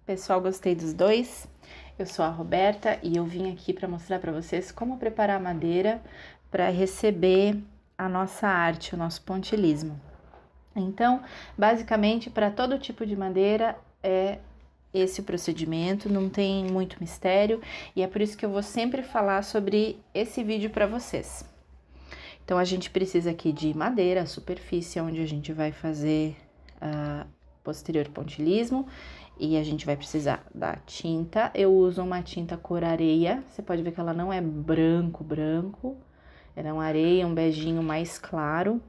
Pessoal, gostei dos dois. Eu sou a Roberta e eu vim aqui para mostrar para vocês como preparar a madeira para receber a nossa arte, o nosso pontilhismo. Então, basicamente, para todo tipo de madeira é esse o procedimento, não tem muito mistério e é por isso que eu vou sempre falar sobre esse vídeo para vocês. Então, a gente precisa aqui de madeira, a superfície onde a gente vai fazer posterior pontilhismo, e a gente vai precisar da tinta. Eu uso uma tinta cor areia, você pode ver que ela não é branco, ela é uma areia, um beijinho mais claro.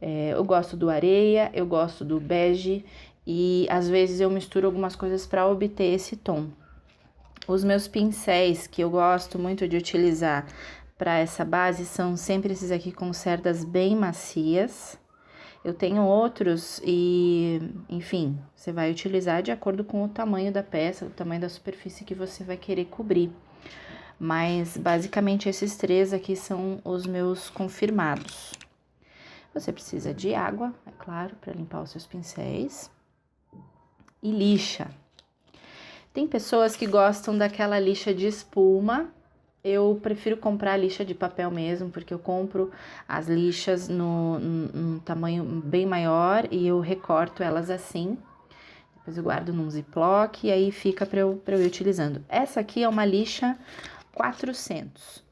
Eu gosto do areia, eu gosto do bege e às vezes eu misturo algumas coisas para obter esse tom. Os meus pincéis que eu gosto muito de utilizar para essa base são sempre esses aqui com cerdas bem macias. Eu tenho outros e, enfim, você vai utilizar de acordo com o tamanho da peça, o tamanho da superfície que você vai querer cobrir. Mas, basicamente, esses três aqui são os meus confirmados. Você precisa de água, é claro, para limpar os seus pincéis. E lixa. Tem pessoas que gostam daquela lixa de espuma. Eu prefiro comprar lixa de papel mesmo, porque eu compro as lixas num tamanho bem maior e eu recorto elas assim. Depois eu guardo num ziploc e aí fica para eu ir utilizando. Essa aqui é uma lixa 400.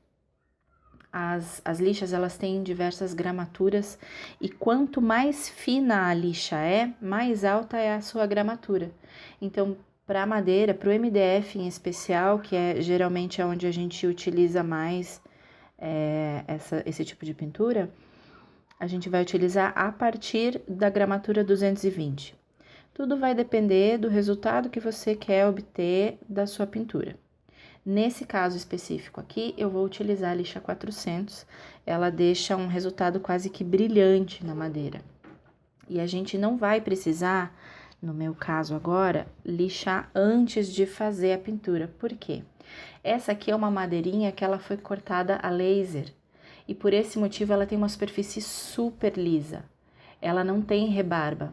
As lixas, elas têm diversas gramaturas e quanto mais fina a lixa é, mais alta é a sua gramatura. Então, para a madeira, para o MDF em especial, que geralmente é onde a gente utiliza mais esse tipo de pintura, a gente vai utilizar a partir da gramatura 220. Tudo vai depender do resultado que você quer obter da sua pintura. Nesse caso específico aqui, eu vou utilizar a lixa 400, ela deixa um resultado quase que brilhante na madeira. E a gente não vai precisar, no meu caso agora, lixar antes de fazer a pintura. Por quê? Essa aqui é uma madeirinha que ela foi cortada a laser e por esse motivo ela tem uma superfície super lisa. Ela não tem rebarba.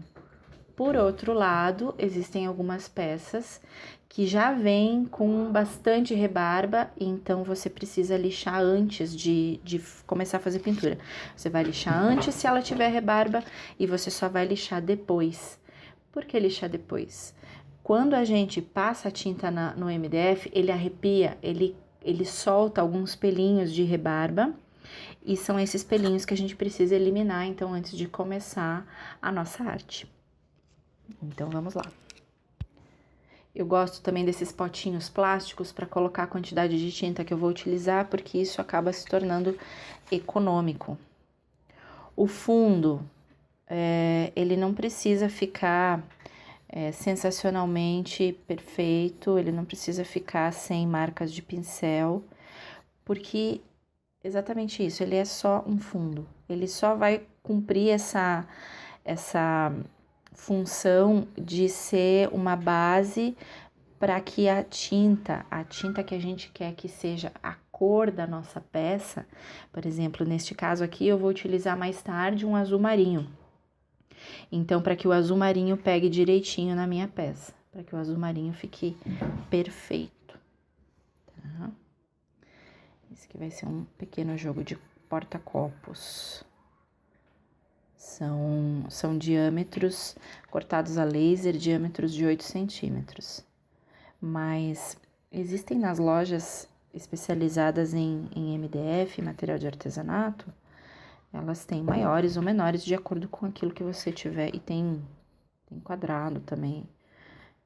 Por outro lado, existem algumas peças que já vêm com bastante rebarba, então você precisa lixar antes de começar a fazer pintura. Você vai lixar antes se ela tiver rebarba e você só vai lixar depois. Por que lixar depois? Quando a gente passa a tinta no MDF, ele arrepia, ele solta alguns pelinhos de rebarba e são esses pelinhos que a gente precisa eliminar, então, antes de começar a nossa arte. Então, vamos lá. Eu gosto também desses potinhos plásticos para colocar a quantidade de tinta que eu vou utilizar, porque isso acaba se tornando econômico. O fundo, ele não precisa ficar sensacionalmente perfeito, ele não precisa ficar sem marcas de pincel, porque exatamente isso, ele é só um fundo. Ele só vai cumprir essa função de ser uma base para que a tinta que a gente quer que seja a cor da nossa peça, por exemplo, neste caso aqui eu vou utilizar mais tarde um azul marinho. Então, para que o azul marinho pegue direitinho na minha peça, para que o azul marinho fique perfeito. Tá? Esse aqui vai ser um pequeno jogo de porta-copos. São diâmetros cortados a laser, diâmetros de 8 centímetros. Mas existem nas lojas especializadas em MDF, material de artesanato, elas têm maiores ou menores de acordo com aquilo que você tiver. E tem quadrado também.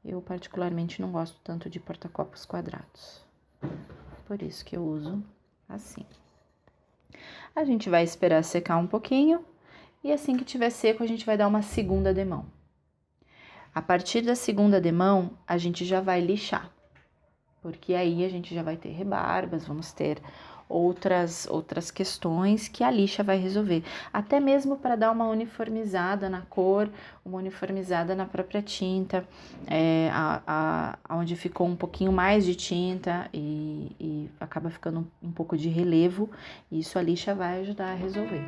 Eu particularmente não gosto tanto de porta-copos quadrados. Por isso que eu uso assim. A gente vai esperar secar um pouquinho. E assim que tiver seco, a gente vai dar uma segunda demão. A partir da segunda demão, a gente já vai lixar. Porque aí a gente já vai ter rebarbas, vamos ter outras questões que a lixa vai resolver. Até mesmo para dar uma uniformizada na cor, uma uniformizada na própria tinta, onde ficou um pouquinho mais de tinta e acaba ficando um pouco de relevo. Isso a lixa vai ajudar a resolver.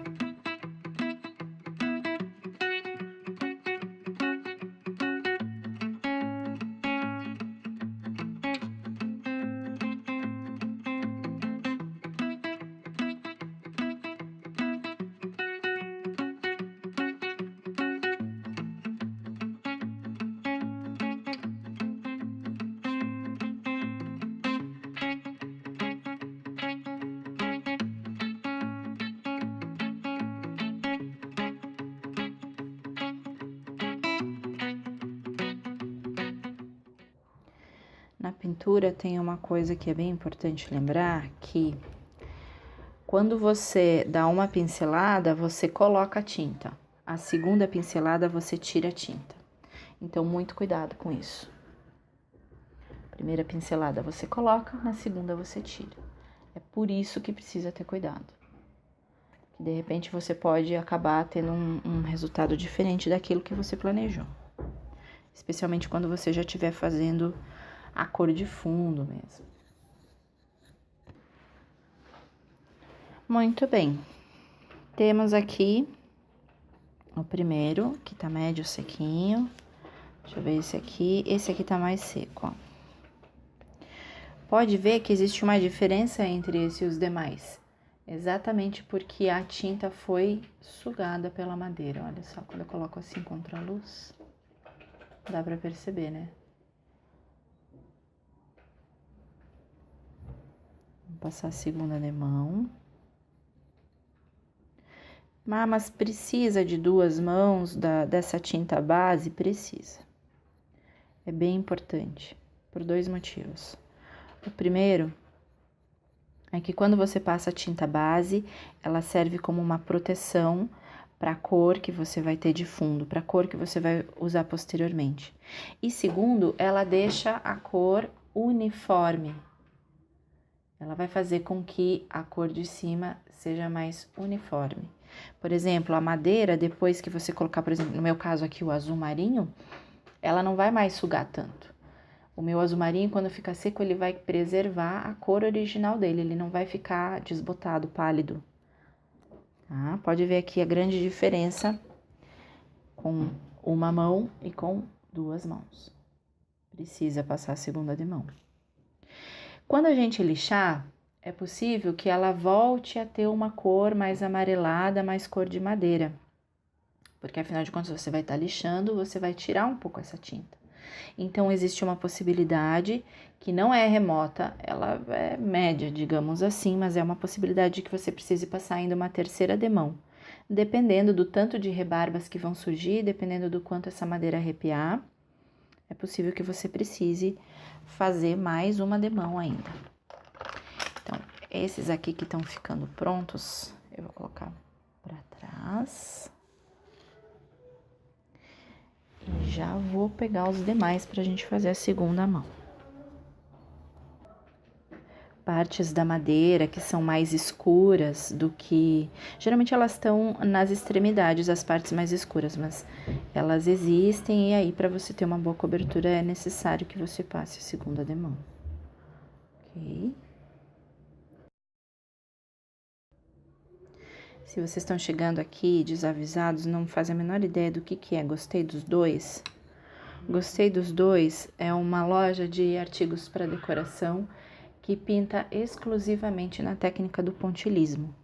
Na pintura tem uma coisa que é bem importante lembrar, que quando você dá uma pincelada, você coloca a tinta. A segunda pincelada, você tira a tinta. Então, muito cuidado com isso. Primeira pincelada você coloca, na segunda você tira. É por isso que precisa ter cuidado. De repente você pode acabar tendo um resultado diferente daquilo que você planejou. Especialmente quando você já estiver fazendo a cor de fundo mesmo. Muito bem. Temos aqui o primeiro, que tá médio sequinho. Deixa eu ver esse aqui. Esse aqui tá mais seco, ó. Pode ver que existe uma diferença entre esse e os demais. Exatamente porque a tinta foi sugada pela madeira. Olha só, quando eu coloco assim contra a luz, dá pra perceber, né? Vou passar a segunda demão. Mas precisa de 2 mãos dessa tinta base? Precisa. É bem importante, por 2 motivos. O primeiro é que quando você passa a tinta base, ela serve como uma proteção para a cor que você vai ter de fundo, para a cor que você vai usar posteriormente. E segundo, ela deixa a cor uniforme. Ela vai fazer com que a cor de cima seja mais uniforme. Por exemplo, a madeira, depois que você colocar, por exemplo, no meu caso aqui o azul marinho, ela não vai mais sugar tanto. O meu azul marinho, quando ficar seco, ele vai preservar a cor original dele, ele não vai ficar desbotado, pálido. Tá? Pode ver aqui a grande diferença com uma mão e com 2 mãos. Precisa passar a segunda demão. Quando a gente lixar, é possível que ela volte a ter uma cor mais amarelada, mais cor de madeira. Porque afinal de contas você vai estar lixando, você vai tirar um pouco essa tinta. Então, existe uma possibilidade que não é remota, ela é média, digamos assim, mas é uma possibilidade que você precise passar ainda uma terceira demão. Dependendo do tanto de rebarbas que vão surgir, dependendo do quanto essa madeira arrepiar, é possível que você precise fazer mais uma demão ainda. Então, esses aqui que estão ficando prontos, eu vou colocar para trás. E já vou pegar os demais para a gente fazer a segunda mão. Partes da madeira que são mais escuras do que... Geralmente elas estão nas extremidades, as partes mais escuras, mas elas existem e aí para você ter uma boa cobertura é necessário que você passe a segunda demão. Ok? Se vocês estão chegando aqui desavisados, não fazem a menor ideia do que é Gostei dos Dois. Gostei dos Dois é uma loja de artigos para decoração que pinta exclusivamente na técnica do pontilhismo.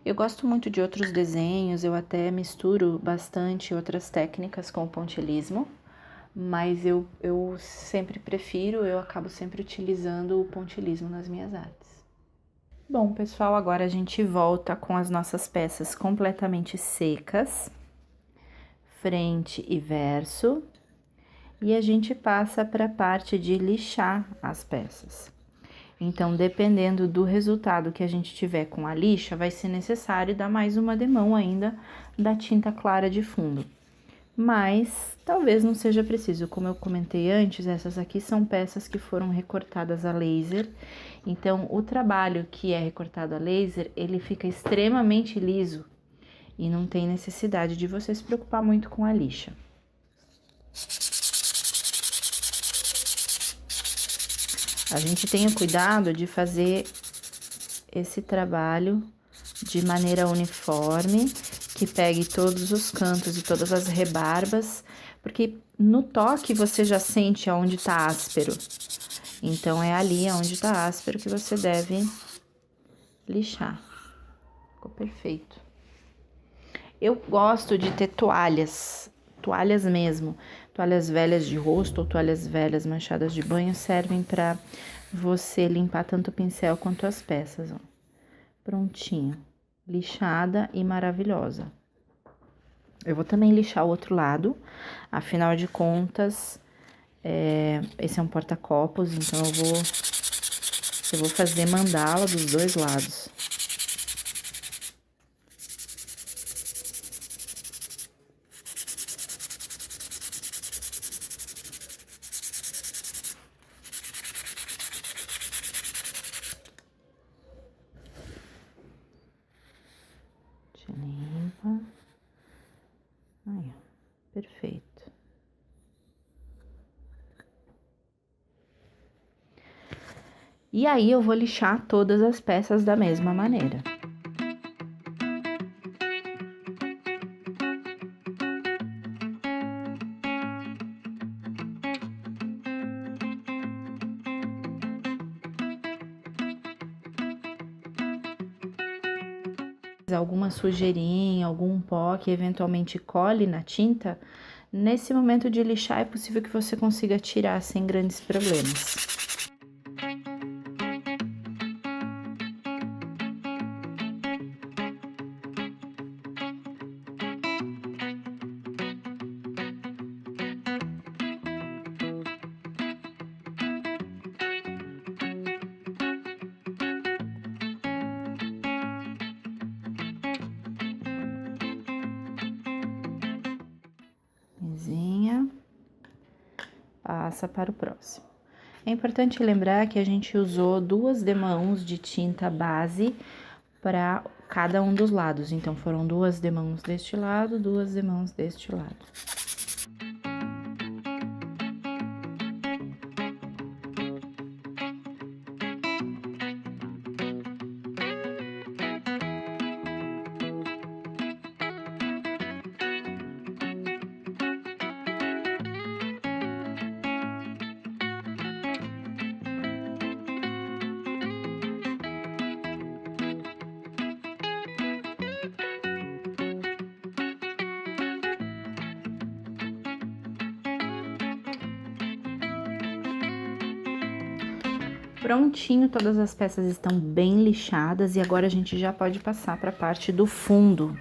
Eu gosto muito de outros desenhos, eu até misturo bastante outras técnicas com o pontilhismo, mas eu sempre prefiro, eu acabo sempre utilizando o pontilhismo nas minhas artes. Bom, pessoal, agora a gente volta com as nossas peças completamente secas, frente e verso, e a gente passa para a parte de lixar as peças. Então, dependendo do resultado que a gente tiver com a lixa, vai ser necessário dar mais uma demão ainda da tinta clara de fundo. Mas talvez não seja preciso, como eu comentei antes, essas aqui são peças que foram recortadas a laser. Então, o trabalho que é recortado a laser, ele fica extremamente liso e não tem necessidade de você se preocupar muito com a lixa. A gente tem o cuidado de fazer esse trabalho de maneira uniforme, que pegue todos os cantos e todas as rebarbas, porque no toque você já sente aonde tá áspero. Então, é ali onde tá áspero que você deve lixar. Ficou perfeito. Eu gosto de ter toalhas mesmo. Toalhas velhas de rosto ou toalhas velhas manchadas de banho servem para você limpar tanto o pincel quanto as peças, ó. Prontinho. Lixada e maravilhosa. Eu vou também lixar o outro lado, afinal de contas, Esse é um porta-copos, então eu vou fazer mandala dos dois lados. Limpa. Aí, ó, perfeito. E aí, eu vou lixar todas as peças da mesma maneira. Alguma sujeirinha, algum pó que eventualmente cole na tinta, nesse momento de lixar é possível que você consiga tirar sem grandes problemas. Passa para o próximo. É importante lembrar que a gente usou 2 demãos de tinta base para cada um dos lados. Então, foram 2 demãos deste lado, 2 demãos deste lado. Prontinho, todas as peças estão bem lixadas e agora a gente já pode passar para a parte do fundo.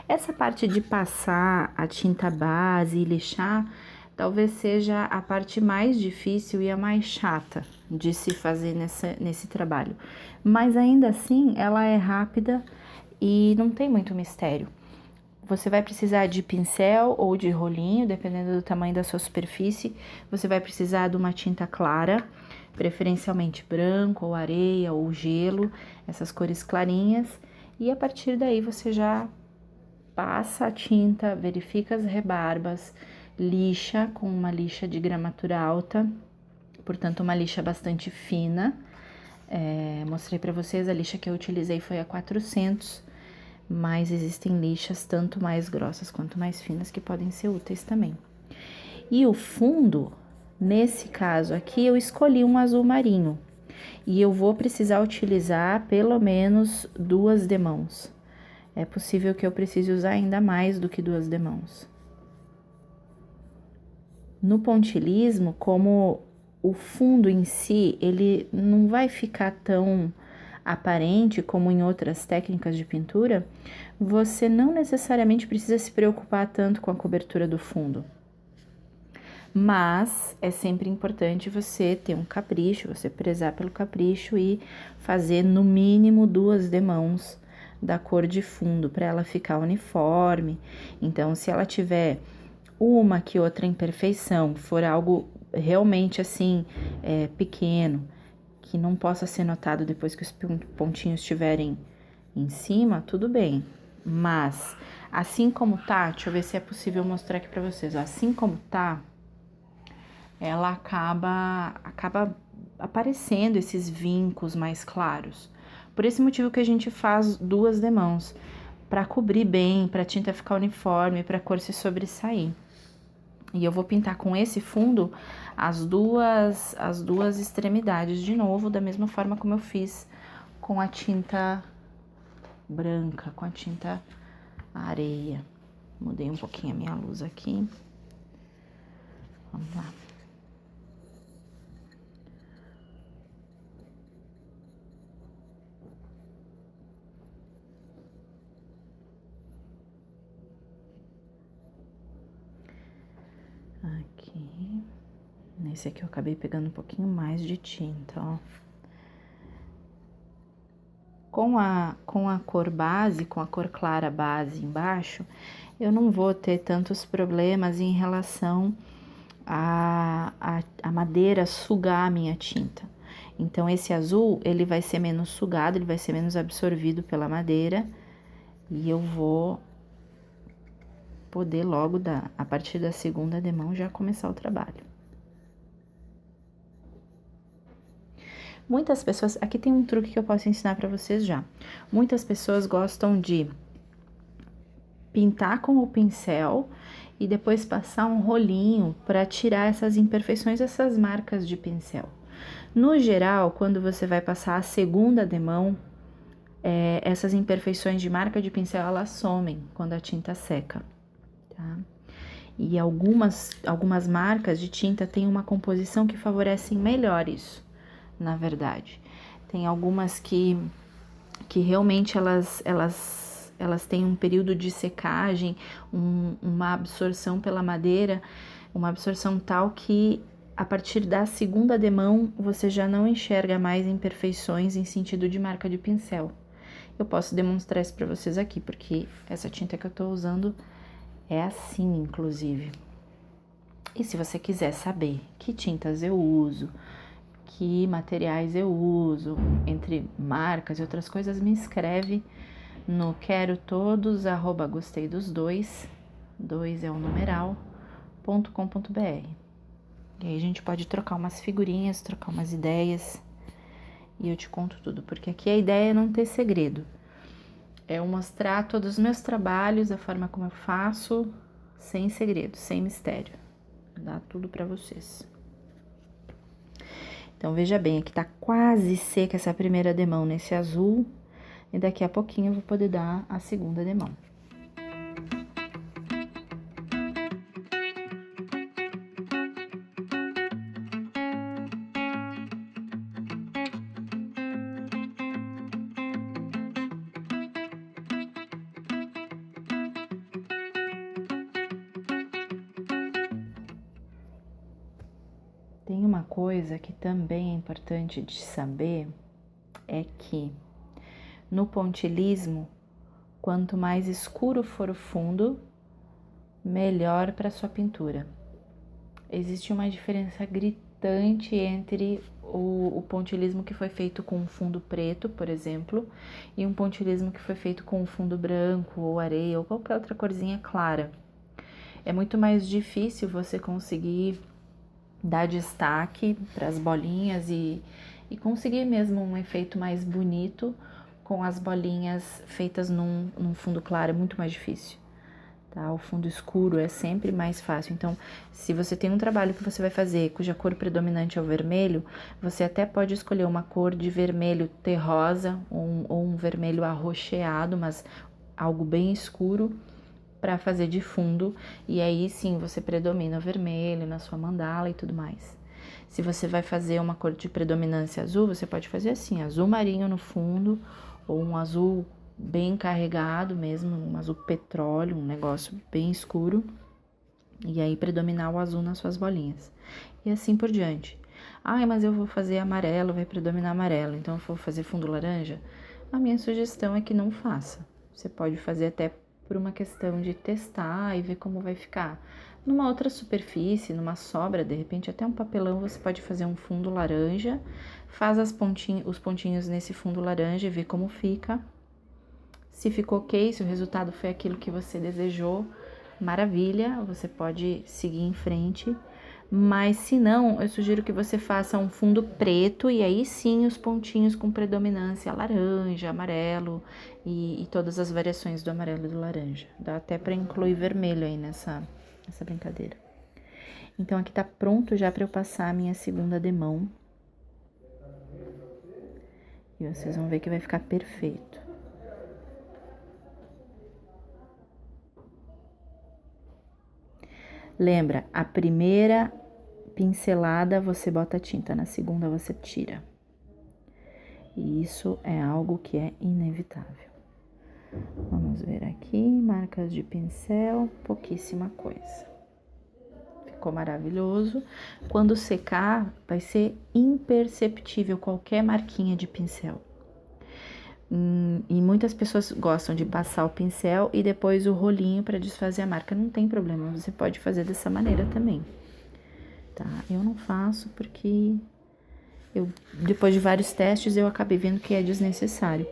Essa parte de passar a tinta base e lixar, talvez seja a parte mais difícil e a mais chata de se fazer nesse trabalho. Mas ainda assim, ela é rápida e não tem muito mistério. Você vai precisar de pincel ou de rolinho, dependendo do tamanho da sua superfície. Você vai precisar de uma tinta clara, preferencialmente branco, ou areia, ou gelo, essas cores clarinhas. E a partir daí você já passa a tinta, verifica as rebarbas, lixa com uma lixa de gramatura alta, portanto uma lixa bastante fina. Mostrei para vocês, a lixa que eu utilizei foi a 400, mas existem lixas tanto mais grossas quanto mais finas que podem ser úteis também. E o fundo, nesse caso aqui, eu escolhi um azul marinho e eu vou precisar utilizar pelo menos 2 demãos. É possível que eu precise usar ainda mais do que 2 demãos. No pontilhismo, como o fundo em si, ele não vai ficar tão aparente como em outras técnicas de pintura, você não necessariamente precisa se preocupar tanto com a cobertura do fundo. Mas é sempre importante você ter um capricho, você prezar pelo capricho e fazer no mínimo 2 demãos da cor de fundo para ela ficar uniforme. Então, se ela tiver uma que outra imperfeição, for algo realmente assim, pequeno, que não possa ser notado depois que os pontinhos estiverem em cima, tudo bem. Mas, assim como tá, deixa eu ver se é possível mostrar aqui pra vocês, ó, assim como tá, ela acaba aparecendo esses vincos mais claros. Por esse motivo que a gente faz 2 demãos, para cobrir bem, para a tinta ficar uniforme, para a cor se sobressair. E eu vou pintar com esse fundo as duas extremidades de novo, da mesma forma como eu fiz com a tinta branca, com a tinta areia. Mudei um pouquinho a minha luz aqui. Vamos lá. Aqui. Esse aqui eu acabei pegando um pouquinho mais de tinta, ó. Com a cor base, com a cor clara base embaixo, eu não vou ter tantos problemas em relação a madeira sugar a minha tinta. Então, esse azul, ele vai ser menos sugado, ele vai ser menos absorvido pela madeira. E eu vou poder logo, a partir da segunda demão, já começar o trabalho. Muitas pessoas, aqui tem um truque que eu posso ensinar para vocês já. Muitas pessoas gostam de pintar com o pincel e depois passar um rolinho para tirar essas imperfeições, essas marcas de pincel. No geral, quando você vai passar a segunda demão, essas imperfeições de marca de pincel, elas somem quando a tinta seca, tá? E algumas marcas de tinta têm uma composição que favorecem melhor isso, na verdade. Tem algumas que realmente elas têm um período de secagem, uma absorção pela madeira, uma absorção tal que a partir da segunda demão você já não enxerga mais imperfeições em sentido de marca de pincel. Eu posso demonstrar isso para vocês aqui, porque essa tinta que eu tô usando é assim, inclusive. E se você quiser saber que tintas eu uso, que materiais eu uso, entre marcas e outras coisas, me escreve no querotodos@gosteidos2, 2 é o numeral, .com.br. E aí a gente pode trocar umas figurinhas, trocar umas ideias e eu te conto tudo, porque aqui a ideia é não ter segredo. É eu mostrar todos os meus trabalhos, a forma como eu faço, sem segredo, sem mistério. Dá tudo pra vocês. Então, veja bem, aqui tá quase seca essa primeira demão nesse azul. E daqui a pouquinho eu vou poder dar a segunda demão. Tem uma coisa que também é importante de saber, é que no pontilhismo, quanto mais escuro for o fundo, melhor para sua pintura. Existe uma diferença gritante entre o pontilhismo que foi feito com um fundo preto, por exemplo, e um pontilhismo que foi feito com um fundo branco ou areia ou qualquer outra corzinha clara. É muito mais difícil você conseguir dar destaque para as bolinhas e conseguir mesmo um efeito mais bonito com as bolinhas feitas num fundo claro, é muito mais difícil, tá? O fundo escuro é sempre mais fácil. Então, se você tem um trabalho que você vai fazer cuja cor predominante é o vermelho, você até pode escolher uma cor de vermelho terrosa ou um vermelho arroxeado, mas algo bem escuro, para fazer de fundo, e aí sim você predomina o vermelho na sua mandala e tudo mais. Se você vai fazer uma cor de predominância azul, você pode fazer assim, azul marinho no fundo, ou um azul bem carregado mesmo, um azul petróleo, um negócio bem escuro, e aí predominar o azul nas suas bolinhas. E assim por diante. Ah, mas eu vou fazer amarelo, vai predominar amarelo, então eu vou fazer fundo laranja? A minha sugestão é que não faça. Você pode fazer até por uma questão de testar e ver como vai ficar. Numa outra superfície, numa sobra, de repente até um papelão, você pode fazer um fundo laranja, faz os pontinhos nesse fundo laranja e vê como fica. Se ficou ok, se o resultado foi aquilo que você desejou, maravilha, você pode seguir em frente. Mas se não, eu sugiro que você faça um fundo preto e aí sim os pontinhos com predominância laranja, amarelo e todas as variações do amarelo e do laranja. Dá até para incluir vermelho aí nessa brincadeira. Então aqui tá pronto já para eu passar a minha segunda demão. E vocês vão ver que vai ficar perfeito. Lembra, a primeira pincelada você bota tinta, na segunda você tira. E isso é algo que é inevitável. Vamos ver aqui, marcas de pincel, pouquíssima coisa. ficou maravilhoso. Quando secar, vai ser imperceptível qualquer marquinha de pincel. E muitas pessoas gostam de passar o pincel e depois o rolinho para desfazer a marca. Não tem problema, você pode fazer dessa maneira também, tá? Eu não faço porque depois de vários testes eu acabei vendo que é desnecessário.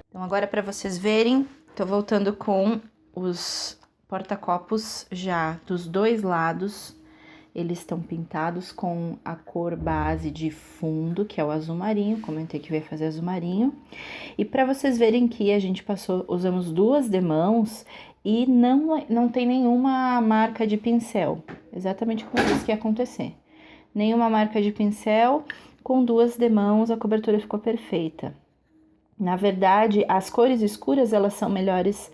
Então agora para vocês verem, tô voltando com os porta-copos já dos dois lados. Eles estão pintados com a cor base de fundo, que é o azul marinho. Comentei que eu ia fazer azul marinho. E para vocês verem que a gente usamos 2 demãos e não tem nenhuma marca de pincel. Exatamente como eu disse que ia acontecer. Nenhuma marca de pincel, com 2 demãos a cobertura ficou perfeita. Na verdade, as cores escuras, elas são melhores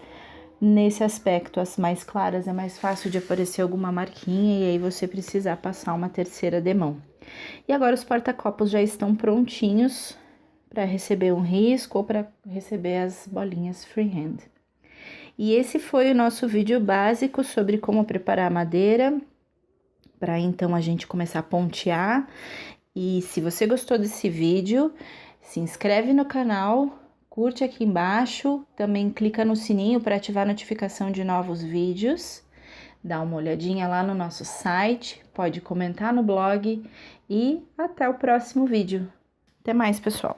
nesse aspecto. As mais claras é mais fácil de aparecer alguma marquinha e aí você precisar passar uma terceira demão. E agora os porta-copos já estão prontinhos para receber um risco ou para receber as bolinhas freehand. E esse foi o nosso vídeo básico sobre como preparar a madeira, para então a gente começar a pontear. E se você gostou desse vídeo, se inscreve no canal, curte aqui embaixo, também clica no sininho para ativar a notificação de novos vídeos. Dá uma olhadinha lá no nosso site, pode comentar no blog e até o próximo vídeo. Até mais, pessoal!